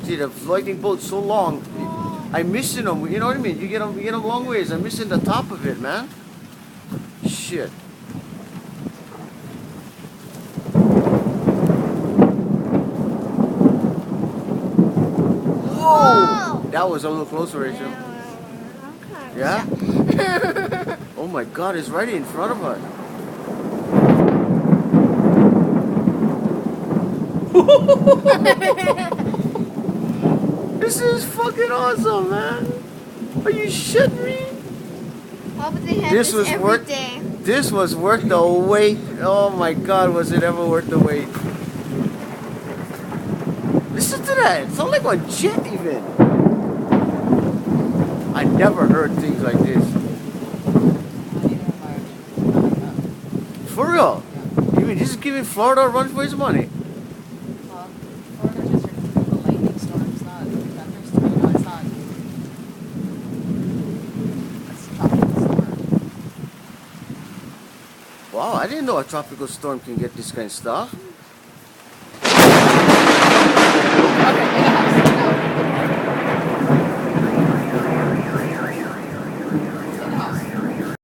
did a lightning bolt so long. I'm missing them. You know what I mean? You get them long ways. I'm missing the top of it, man. Shit. Whoa! That was a little closer, Rachel. Yeah? Oh my God, it's right in front of us. This is fucking awesome, man. Are you shitting me? Why would they have this every day? This was worth the wait. Oh my God, was it ever worth the wait? Listen to that. It sounds like a jet even. I never heard things like this. For real? You mean this is giving Florida a run for his money? Well, Florida just heard the lightning storms, not thunderstorm. No, it's not. It's a tropical storm. Wow, I didn't know a tropical storm can get this kind of stuff. Okay.